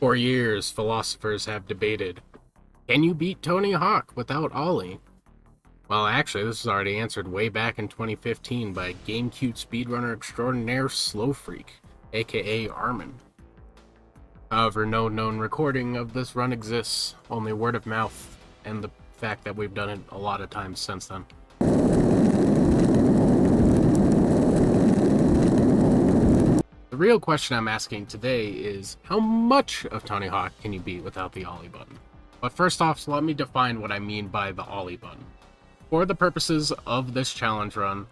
For years, philosophers have debated, can you beat Tony Hawk without Ollie? Well, actually, this was already answered way back in 2015 by GameCube speedrunner extraordinaire Slow Freak, aka Armin. However, no known recording of this run exists, only word of mouth and the fact that we've done it a lot of times since then. The real question I'm asking today is, how much of Tony Hawk can you beat without the Ollie button? But first off, let me define what I mean by the Ollie button. For the purposes of this challenge run,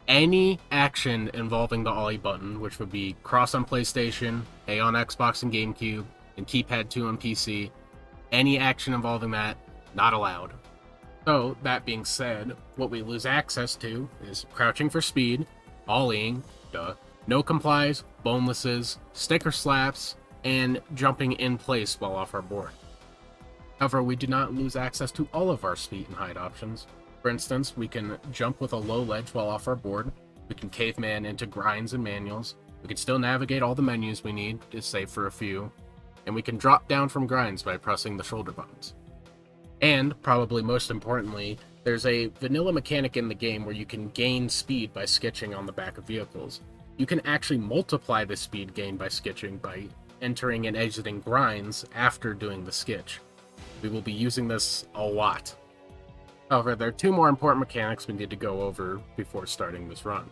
any action involving the Ollie button, which would be cross on PlayStation, A on Xbox and GameCube, and keypad 2 on PC, any action involving that, not allowed. So, that being said, what we lose access to is crouching for speed, ollieing, no complies, bonelesses, sticker slaps, and jumping in place while off our board. However, we do not lose access to all of our speed and hide options. For instance, we can jump with a low ledge while off our board, we can caveman into grinds and manuals, we can still navigate all the menus we need, just save for a few, and we can drop down from grinds by pressing the shoulder buttons. And, probably most importantly, there's a vanilla mechanic in the game where you can gain speed by sketching on the back of vehicles. You can actually multiply the speed gain by sketching by entering and exiting grinds after doing the sketch. We will be using this a lot. However, there are two more important mechanics we need to go over before starting this run.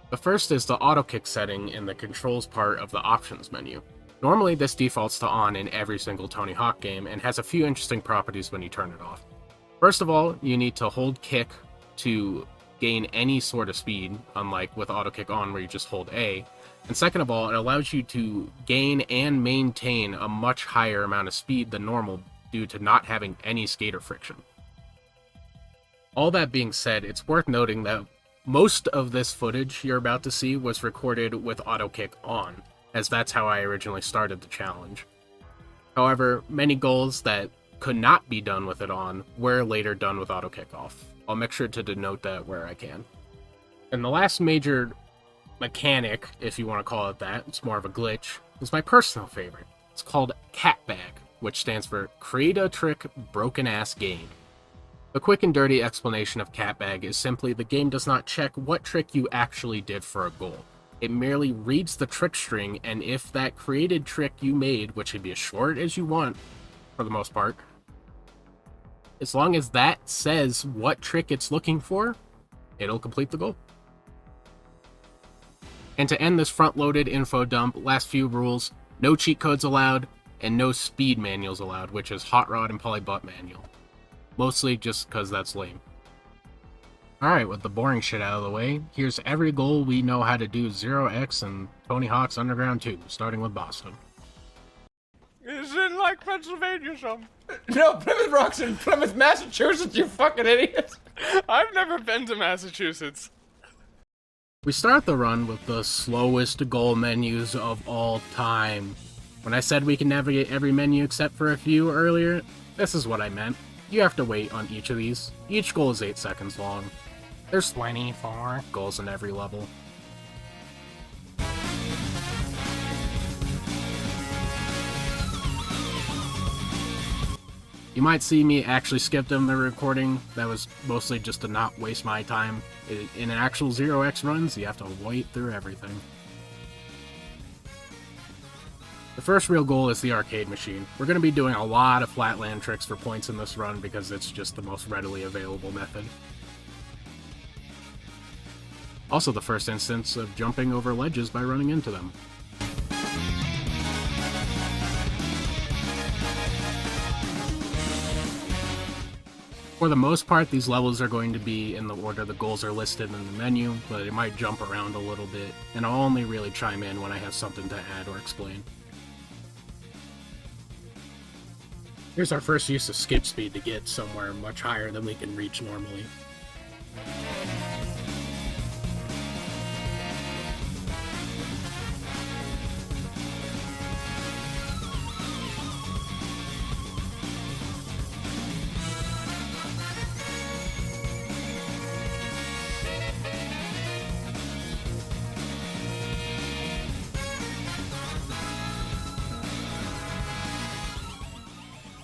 The first is the auto kick setting in the controls part of the options menu. Normally this defaults to on in every single Tony Hawk game and has a few interesting properties when you turn it off. First of all, you need to hold kick to gain any sort of speed, unlike with auto kick on where you just hold A. And second of all, it allows you to gain and maintain a much higher amount of speed than normal due to not having any skater friction. All that being said, it's worth noting that most of this footage you're about to see was recorded with auto kick on, as that's how I originally started the challenge. However, many goals that could not be done with it on were later done with auto kick off. I'll make sure to denote that where I can. And the last major mechanic, if you want to call it that, it's more of a glitch, is my personal favorite. It's called Cat Bag, which stands for Create a Trick Broken Ass Game. The quick and dirty explanation of Cat Bag is simply the game does not check what trick you actually did for a goal. It merely reads the trick string, and if that created trick you made, which should be as short as you want, for the most part, as long as that says what trick it's looking for, it'll complete the goal. And to end this front-loaded info dump, last few rules: no cheat codes allowed, and no speed manuals allowed, which is Hot Rod and Polybutt manual. Mostly just because that's lame. Alright, with the boring shit out of the way, here's every goal we know how to do 0x and Tony Hawk's Underground 2, starting with Boston. Is it like Pennsylvania some? No, Plymouth Rock's in Plymouth, Massachusetts, you fucking idiot! I've never been to Massachusetts. We start the run with the slowest goal menus of all time. When I said we can navigate every menu except for a few earlier, this is what I meant. You have to wait on each of these. Each goal is 8 seconds long. There's 24 goals in every level. You might see me actually skip them the recording. That was mostly just to not waste my time. In an actual 0x runs, you have to wait through everything. The first real goal is the arcade machine. We're going to be doing a lot of flatland tricks for points in this run because it's just the most readily available method. Also the first instance of jumping over ledges by running into them. For the most part, these levels are going to be in the order the goals are listed in the menu, but it might jump around a little bit, and I'll only really chime in when I have something to add or explain. Here's our first use of skip speed to get somewhere much higher than we can reach normally.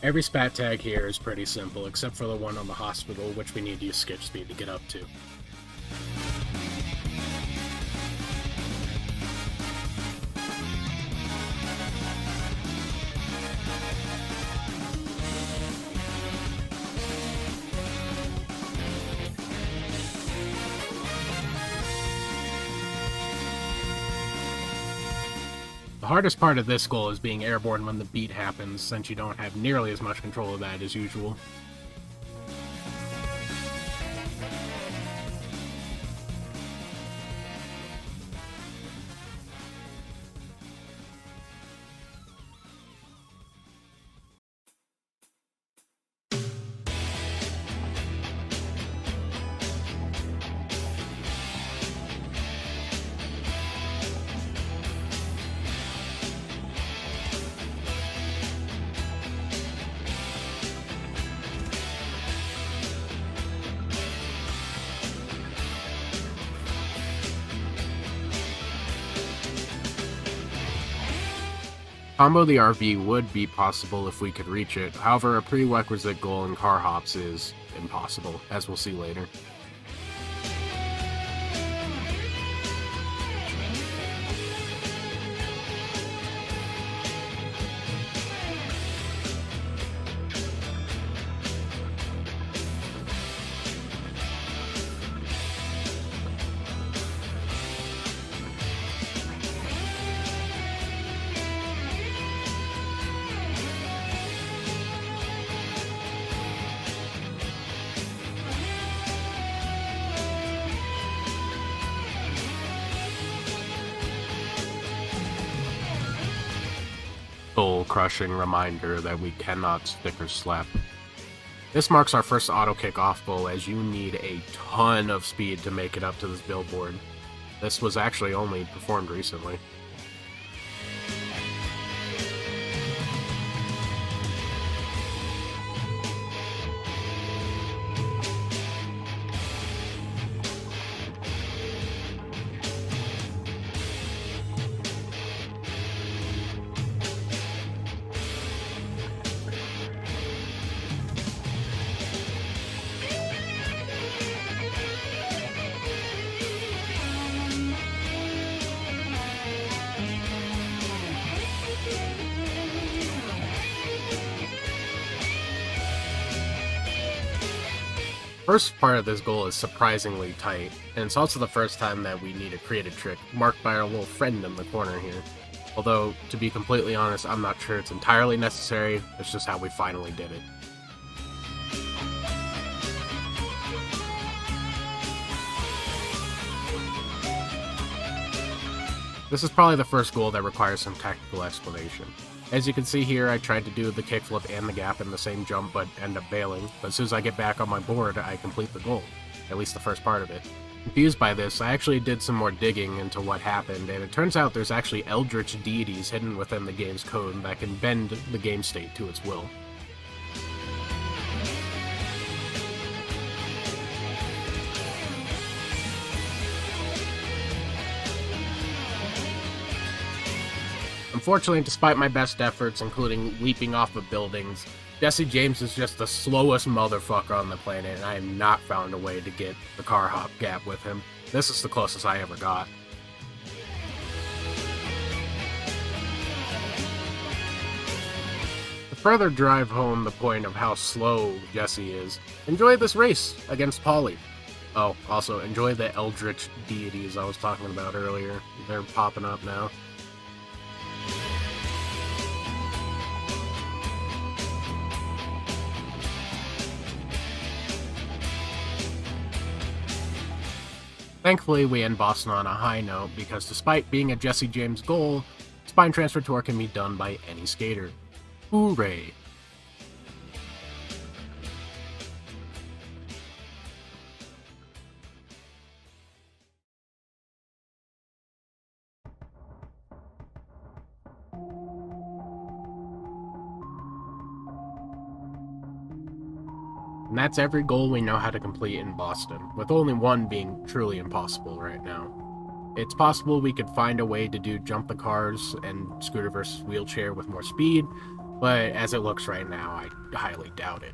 Every spat tag here is pretty simple, except for the one on the hospital, which we need to use sketch speed to get up to. The hardest part of this goal is being airborne when the beat happens, since you don't have nearly as much control of that as usual. Combo the RV would be possible if we could reach it, however a prerequisite goal in car hops is impossible, as we'll see later. Soul-crushing reminder that we cannot stick or slap. This marks our first auto kick-off goal, as you need a ton of speed to make it up to this billboard. This was actually only performed recently. First part of this goal is surprisingly tight, and it's also the first time that we need to create a trick, marked by our little friend in the corner here. Although, to be completely honest, I'm not sure it's entirely necessary, it's just how we finally did it. This is probably the first goal that requires some technical explanation. As you can see here, I tried to do the kickflip and the gap in the same jump, but end up bailing. But as soon as I get back on my board, I complete the goal. At least the first part of it. Confused by this, I actually did some more digging into what happened, and it turns out there's actually eldritch deities hidden within the game's code that can bend the game state to its will. Unfortunately, despite my best efforts, including leaping off of buildings, Jesse James is just the slowest motherfucker on the planet, and I have not found a way to get the car hop gap with him. This is the closest I ever got. To further drive home the point of how slow Jesse is, enjoy this race against Paulie. Oh, also, enjoy the eldritch deities I was talking about earlier. They're popping up now. Thankfully, we end Boston on a high note, because despite being a Jesse James goal, spine transfer tour can be done by any skater. Hooray! And that's every goal we know how to complete in Boston, with only one being truly impossible right now. It's possible we could find a way to do jump the cars and scooter versus wheelchair with more speed, but as it looks right now, I highly doubt it.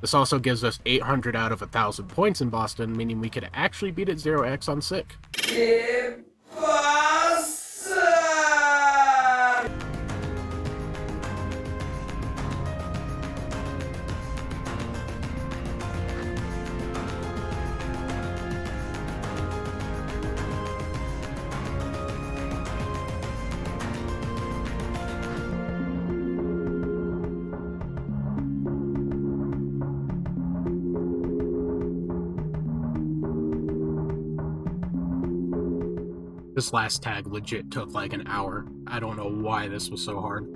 This also gives us 800 out of 1,000 points in Boston, meaning we could actually beat it 0x on Sick. This last tag legit took like an hour. I don't know why this was so hard.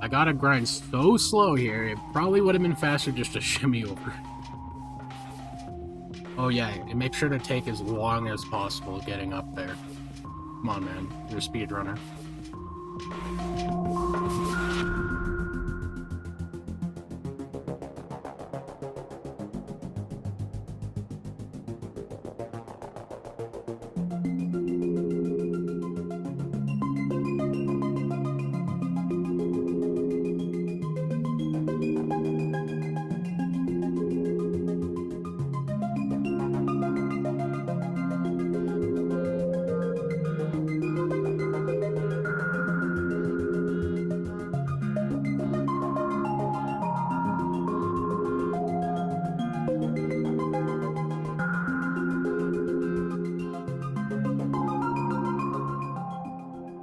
I gotta grind so slow here, it probably would have been faster just to shimmy over. Oh yeah, and make sure to take as long as possible getting up there. Come on, man. You're a speedrunner.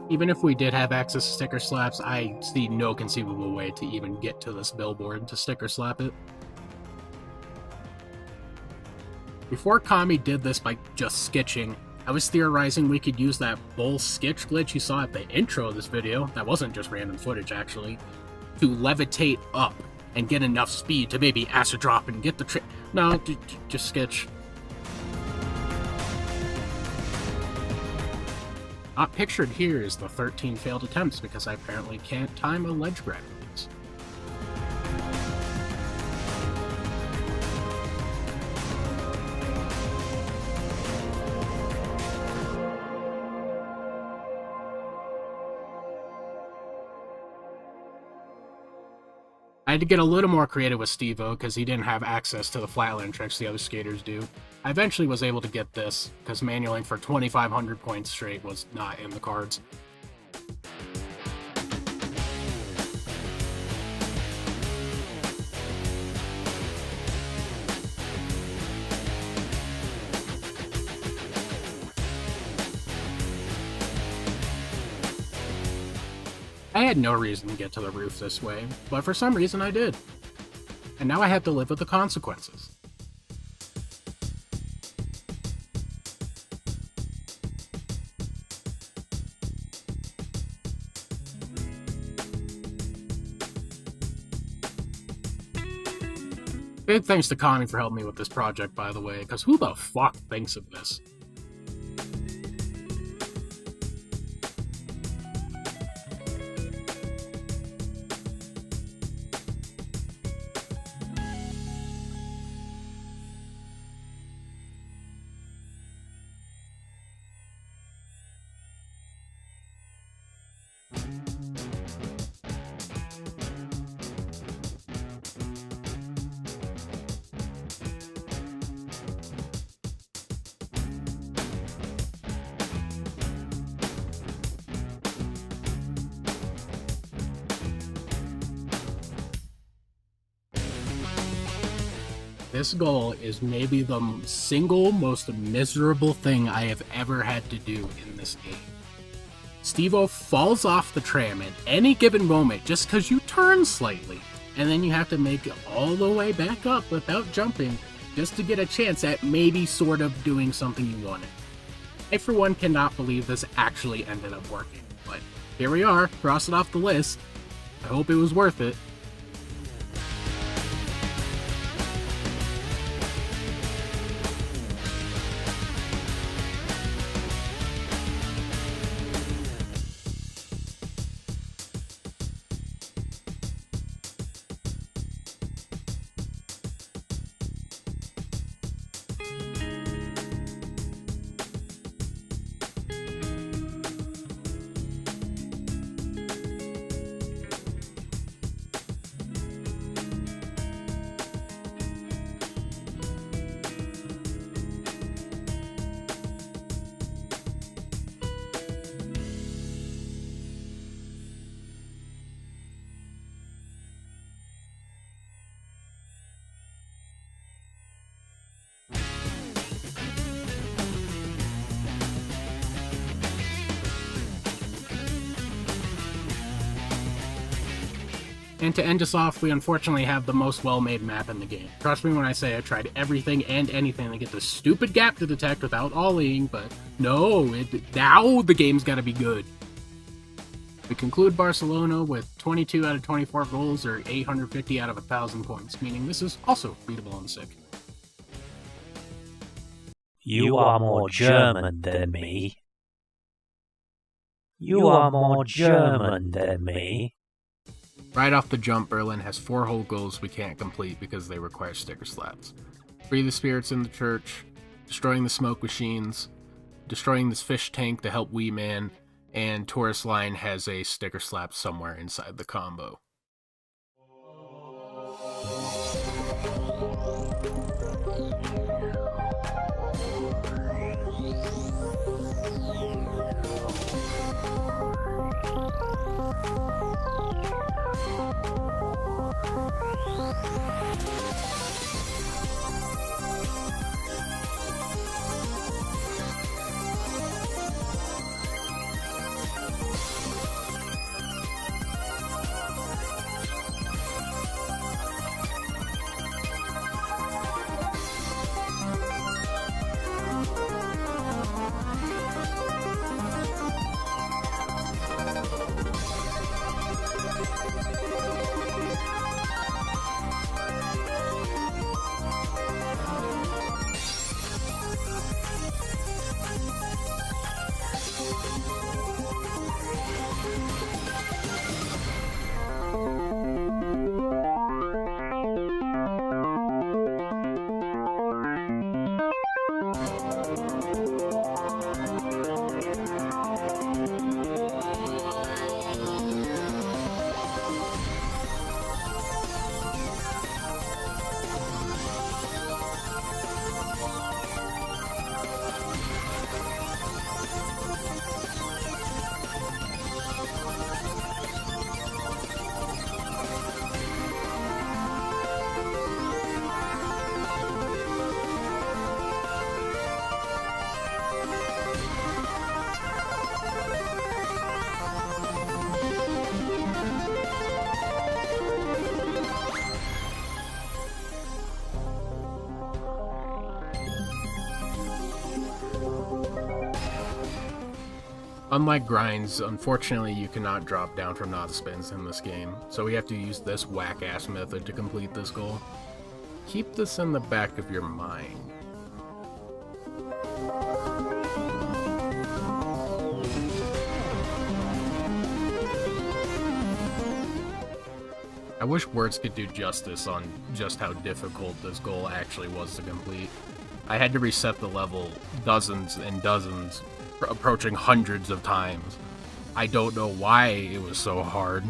Even if we did have access to sticker slaps, I see no conceivable way to even get to this billboard to sticker slap it. Before Kami did this by just sketching, I was theorizing we could use that bull sketch glitch you saw at the intro of this video, that wasn't just random footage actually, to levitate up and get enough speed to maybe acid drop and get the trick. No, just sketch. Not pictured here is the 13 failed attempts because I apparently can't time a ledge grab release. I had to get a little more creative with Steve-O because he didn't have access to the flatland tricks the other skaters do. I eventually was able to get this because manualing for 2,500 points straight was not in the cards. I had no reason to get to the roof this way, but for some reason I did. And now I have to live with the consequences. Big thanks to Connie for helping me with this project, by the way, because who the fuck thinks of this? This goal is maybe the single most miserable thing I have ever had to do in this game. Steve-O falls off the tram at any given moment just because you turn slightly, and then you have to make it all the way back up without jumping just to get a chance at maybe sort of doing something you wanted. I, for one, cannot believe this actually ended up working, but here we are, cross it off the list. I hope it was worth it. And to end us off, we unfortunately have the most well-made map in the game. Trust me when I say I tried everything and anything to get the stupid gap to detect without ollieing, but no, now the game's gotta be good. We conclude Barcelona with 22 out of 24 goals, or 850 out of 1,000 points, meaning this is also beatable on sick. You are more German than me. You are more German than me. Right off the jump, Berlin has 4 whole goals we can't complete because they require sticker slaps. Free the spirits in the church, destroying the smoke machines, destroying this fish tank to help Wee Man, and Tourist Line has a sticker slap somewhere inside the combo. Unlike grinds, unfortunately you cannot drop down from not spins in this game, so we have to use this whack-ass method to complete this goal. Keep this in the back of your mind. I wish words could do justice on just how difficult this goal actually was to complete. I had to reset the level dozens and dozens, approaching hundreds of times. I don't know why it was so hard.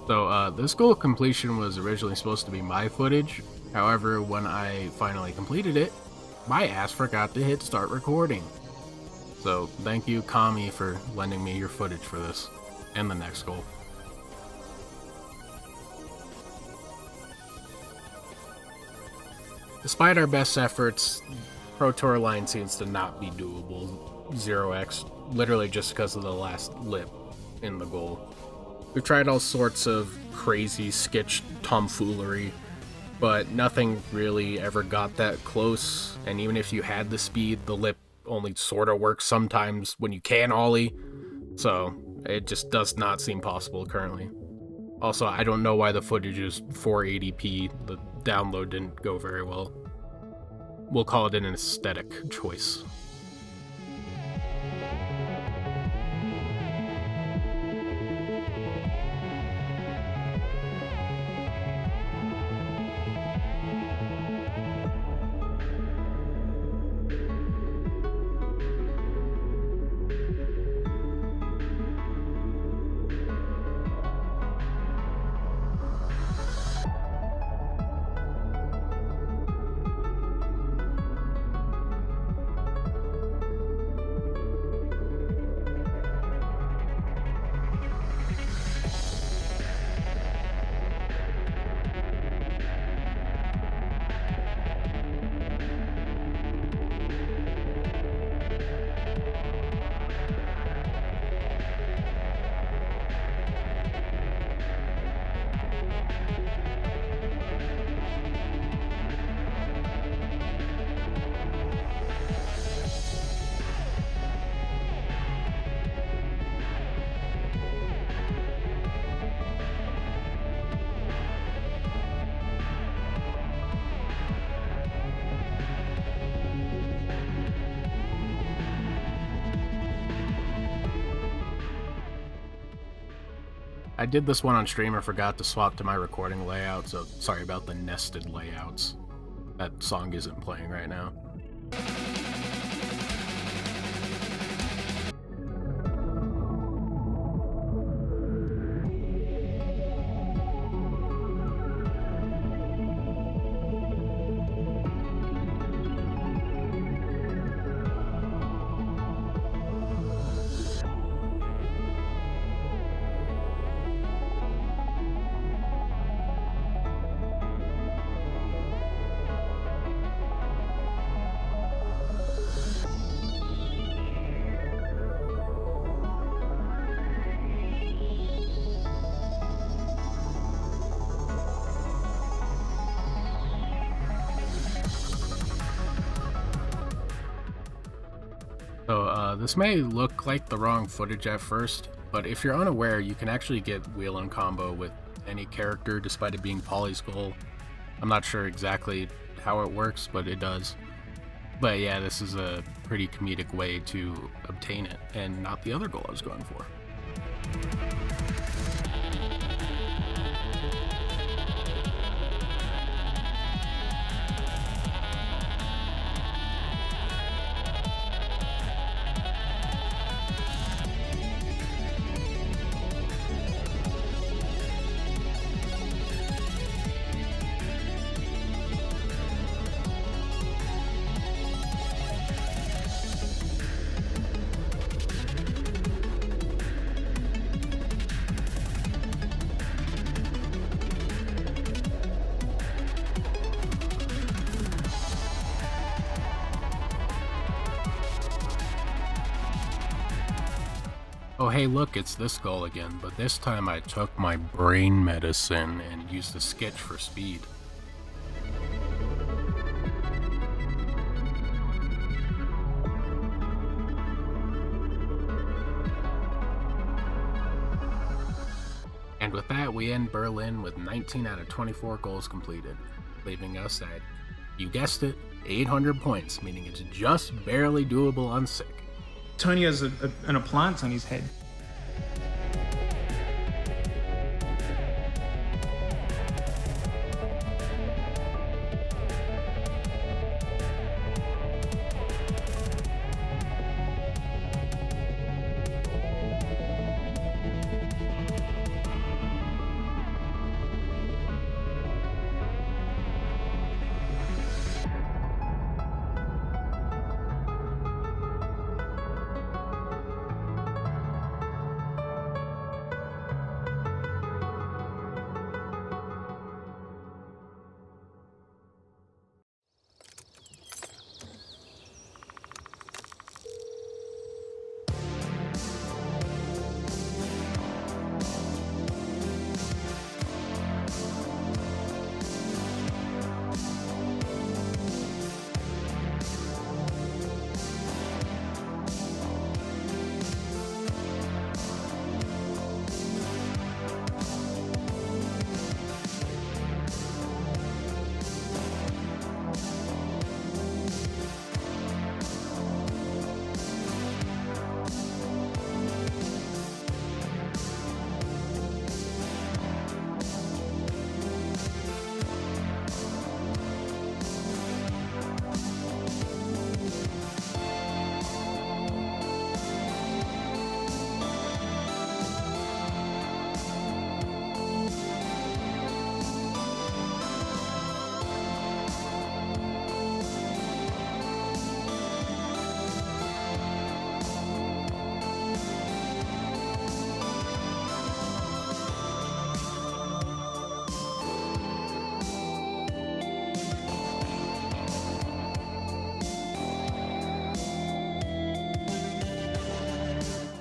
So, this goal completion was originally supposed to be my footage, However, when I finally completed it, my ass forgot to hit start recording. So thank you, Kami, for lending me your footage for this and the next goal. Despite our best efforts, Pro Tour line seems to not be doable. 0x, literally just because of the last lip in the goal. We've tried all sorts of crazy sketch tomfoolery, but nothing really ever got that close, and even if you had the speed, the lip only sort of works sometimes when you can ollie, so it just does not seem possible currently. Also, I don't know why the footage is 480p, the download didn't go very well. We'll call it an aesthetic choice. I did this one on stream and forgot to swap to my recording layout, so sorry about the nested layouts. That song isn't playing right now. So this may look like the wrong footage at first, but if you're unaware, you can actually get wheel and combo with any character despite it being Polyskull. I'm not sure exactly how it works, but it does. But yeah, this is a pretty comedic way to obtain it, and not the other goal I was going for. Oh hey look, it's this goal again, but this time I took my brain medicine and used the sketch for speed. And with that, we end Berlin with 19 out of 24 goals completed, leaving us at, you guessed it, 800 points, meaning it's just barely doable on sick. Tony has an appliance on his head.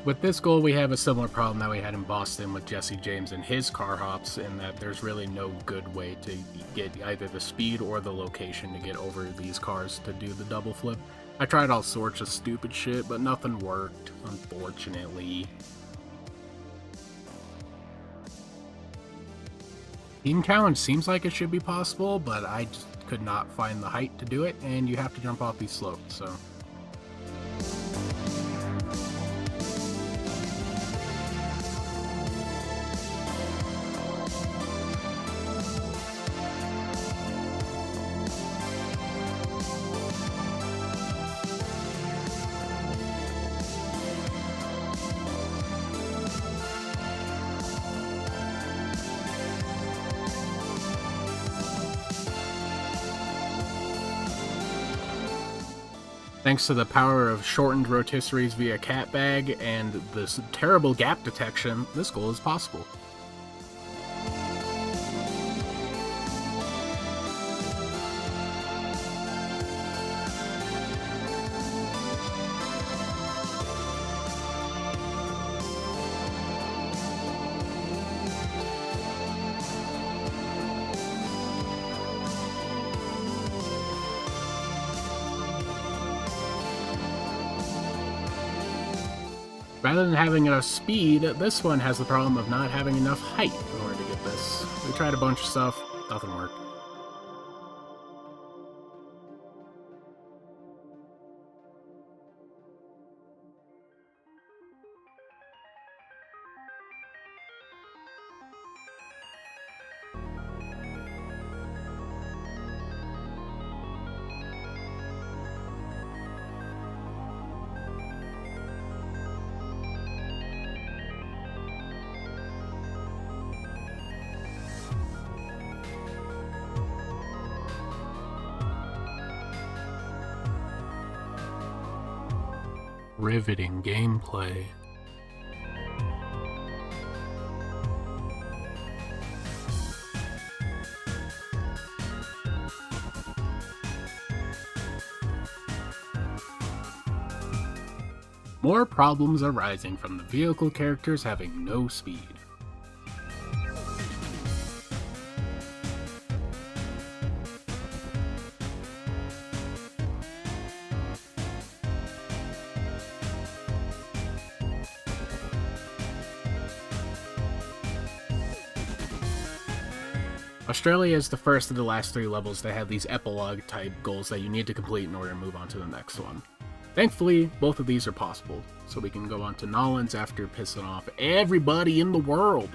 With this goal, we have a similar problem that we had in Boston with Jesse James and his car hops, in that there's really no good way to get either the speed or the location to get over these cars to do the double flip. I tried all sorts of stupid shit, but nothing worked, unfortunately. Team challenge seems like it should be possible, but I just could not find the height to do it, and you have to jump off these slopes, so... Thanks to the power of shortened rotisseries via cat bag and this terrible gap detection, this goal is possible. Rather than having enough speed, this one has the problem of not having enough height in order to get this. We tried a bunch of stuff, nothing worked. Riveting gameplay. More problems arising from the vehicle characters having no speed. Australia is the first of the last 3 levels that have these epilogue type goals that you need to complete in order to move on to the next one. Thankfully, both of these are possible, so we can go on to Nolans after pissing off everybody in the world.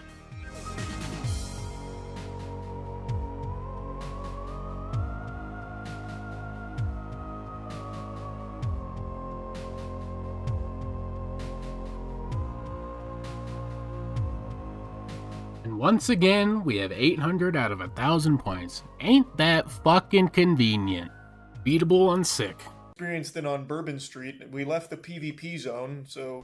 Once again, we have 800 out of 1,000 points. Ain't that fucking convenient? Beatable on sick. Experienced it on Bourbon Street. We left the PvP zone, so...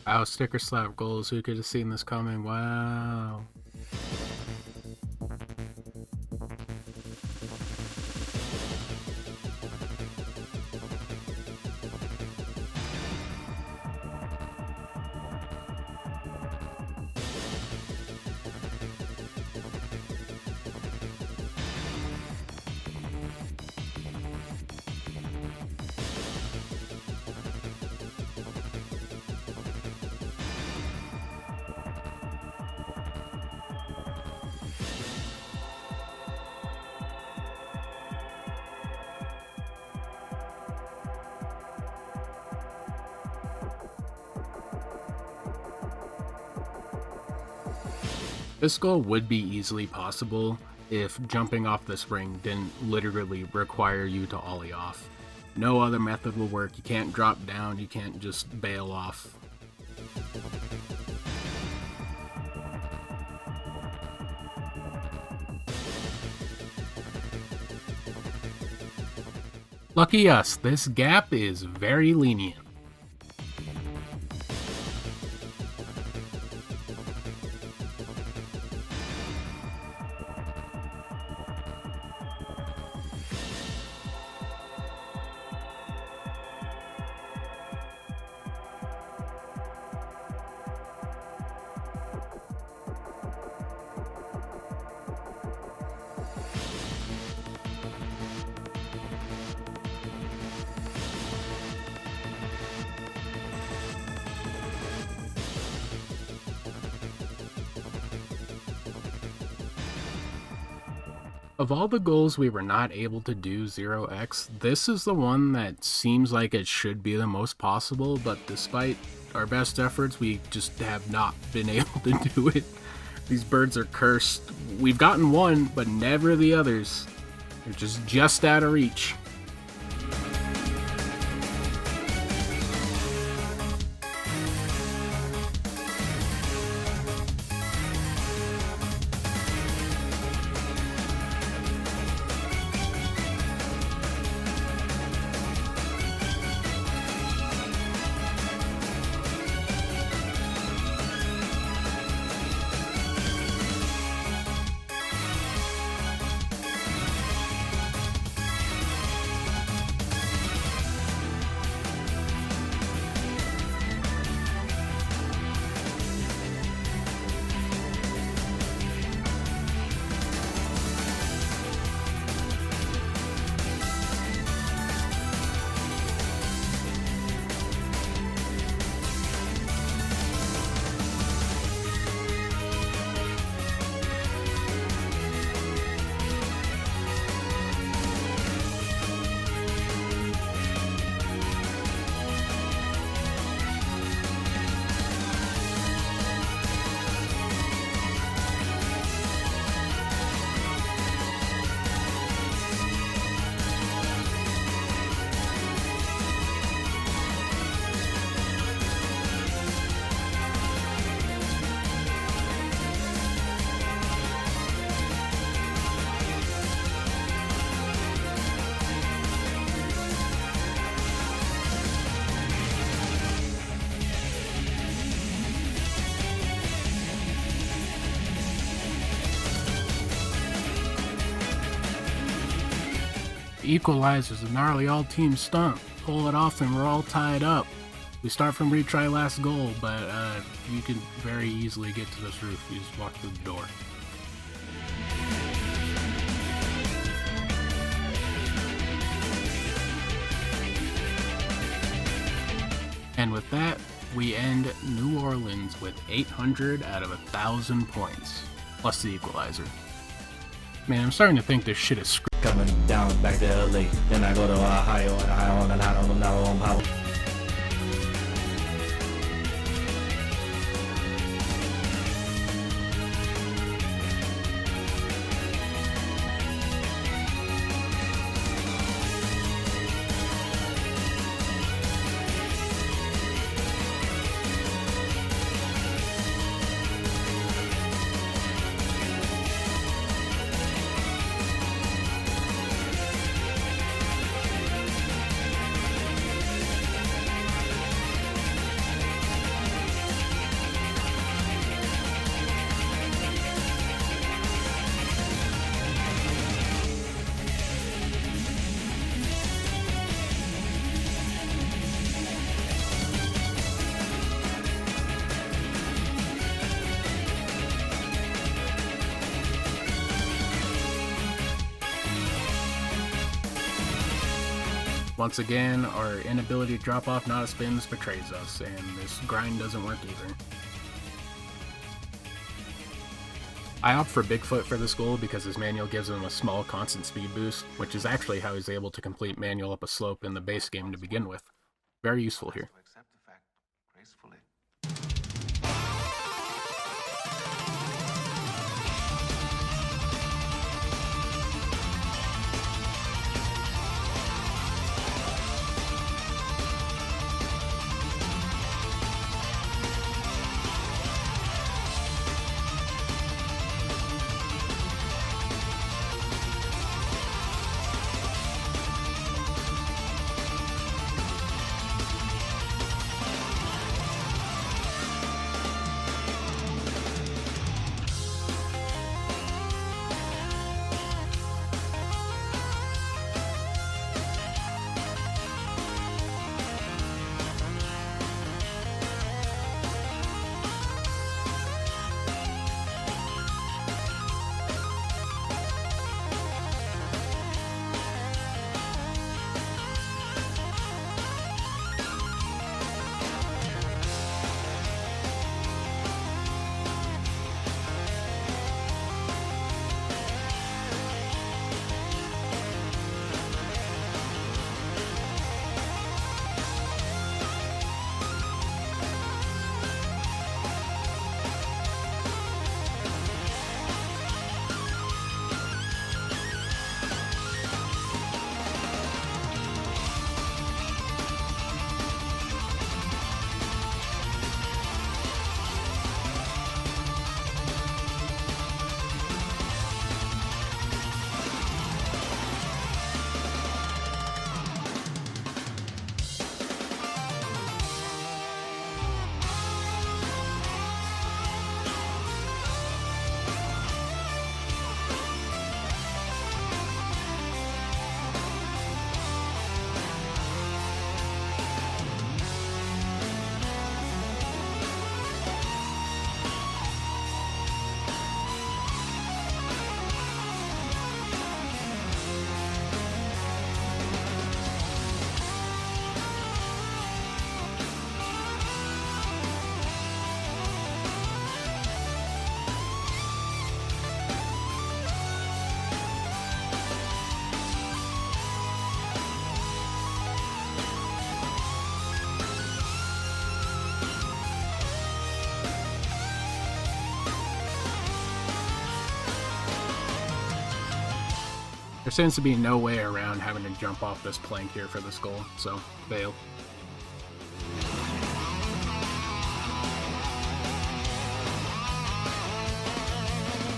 Wow, sticker slap goals. Who could have seen this coming? Wow. This goal would be easily possible, if jumping off the spring didn't literally require you to ollie off. No other method will work. You can't drop down, you can't just bail off. Lucky us, this gap is very lenient. Of all the goals we were not able to do 0x, this is the one that seems like it should be the most possible, but despite our best efforts, we just have not been able to do it. These birds are cursed. We've gotten one, but never the others. They're just out of reach. Equalizer's a gnarly all-team stunt. Pull it off and we're all tied up. We start from retry last goal, but you can very easily get to this roof. You just walk through the door. And with that, we end New Orleans with 800 out of 1,000 points, plus the equalizer. Man, I'm starting to think this shit is scripted. Coming down back to LA, then I go to Ohio, and I don't know how. Once again, our inability to drop off not a spins betrays us, and this grind doesn't work either. I opt for Bigfoot for this goal because his manual gives him a small constant speed boost, which is actually how he's able to complete manual up a slope in the base game to begin with. Very useful here. There seems to be no way around having to jump off this plank here for this goal, so fail.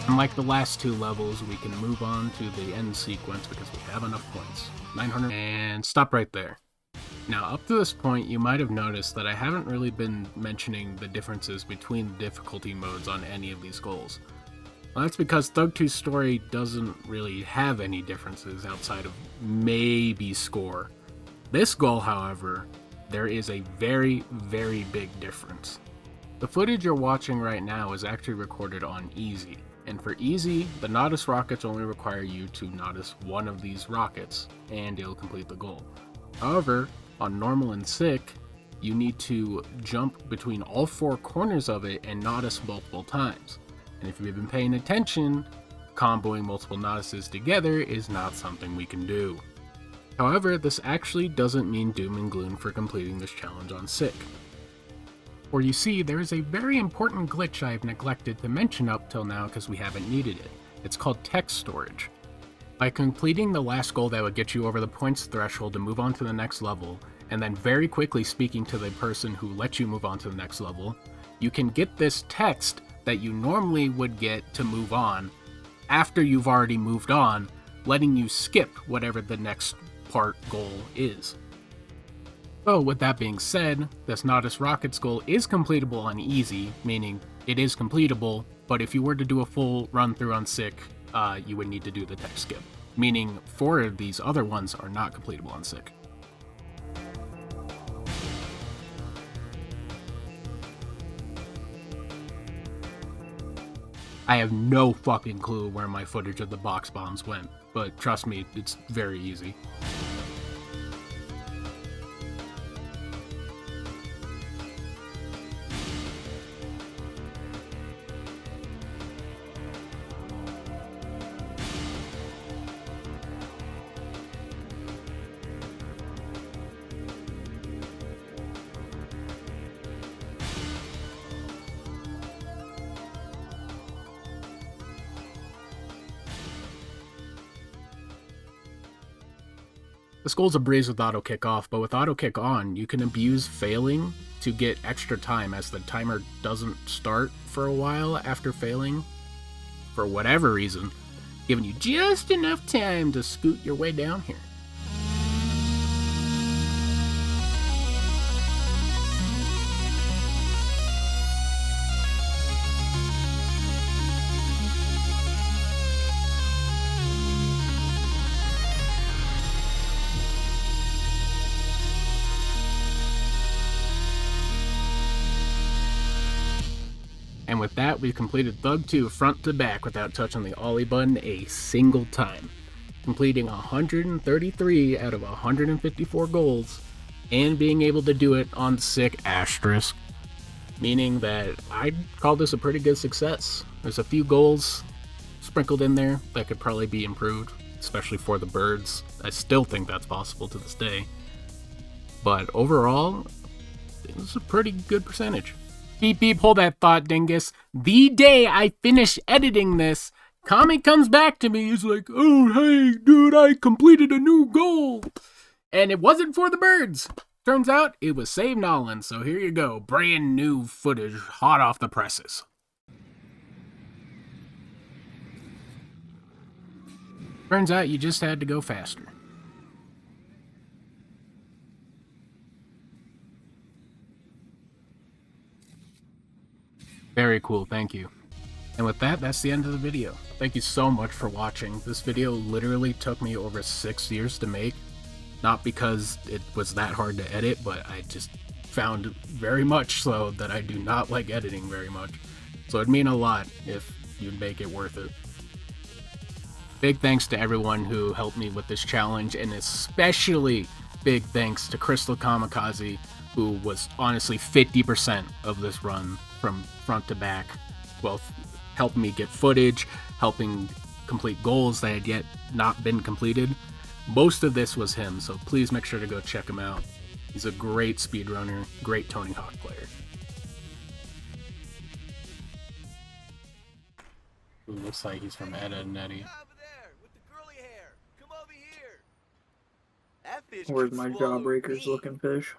Unlike the last two levels, we can move on to the end sequence because we have enough points. 900, and stop right there. Now, up to this point, you might have noticed that I haven't really been mentioning the differences between the difficulty modes on any of these goals. Well, that's because Thug 2's story doesn't really have any differences outside of maybe score. This goal, however, there is a very, very big difference. The footage you're watching right now is actually recorded on easy. And for easy, the Nodus rockets only require you to Nodus one of these rockets, and it'll complete the goal. However, on normal and sick, you need to jump between all four corners of it and Nodus multiple times. And if you've been paying attention, comboing multiple Noduses together is not something we can do. However, this actually doesn't mean doom and gloom for completing this challenge on sick. For you see, there is a very important glitch I've neglected to mention up till now because we haven't needed it. It's called text storage. By completing the last goal that would get you over the points threshold to move on to the next level, and then very quickly speaking to the person who let you move on to the next level, you can get this text that you normally would get to move on after you've already moved on, letting you skip whatever the next part goal is. So with that being said, this Nodus Rockets goal is completable on easy, meaning it is completable, but if you were to do a full run through on sick, you would need to do the text skip, meaning 4 of these other ones are not completable on sick. I have no fucking clue where my footage of the box bombs went, but trust me, it's very easy. This goal's a breeze with auto kick off, but with auto kick on, you can abuse failing to get extra time as the timer doesn't start for a while after failing, for whatever reason, giving you just enough time to scoot your way down here. And with that, we've completed Thug 2 front to back without touching the Ollie button a single time, completing 133 out of 154 goals, and being able to do it on sick asterisk, meaning that I'd call this a pretty good success. There's a few goals sprinkled in there that could probably be improved, especially for the birds. I still think that's possible to this day. But overall, it was a pretty good percentage. Beep beep, hold that thought, dingus. The day I finish editing this, Kami comes back to me. He's like, oh, hey, dude, I completed a new goal. And it wasn't for the birds. Turns out it was Save Nolan, so here you go. Brand new footage, hot off the presses. Turns out you just had to go faster. Very cool, thank you. And with that, that's the end of the video. Thank you so much for watching. This video literally took me over 6 years to make. Not because it was that hard to edit, but I just found very much so that I do not like editing very much. So it'd mean a lot if you'd make it worth it. Big thanks to everyone who helped me with this challenge, and especially big thanks to Crystal Kamikaze, who was honestly 50% of this run from front to back. Well, helping me get footage, helping complete goals that had yet not been completed. Most of this was him, so please make sure to go check him out. He's a great speedrunner, great Tony Hawk player. Ooh, looks like he's from Ed, Edd n Eddy. Over there with the curly hair. Come Where's my jawbreakers looking fish?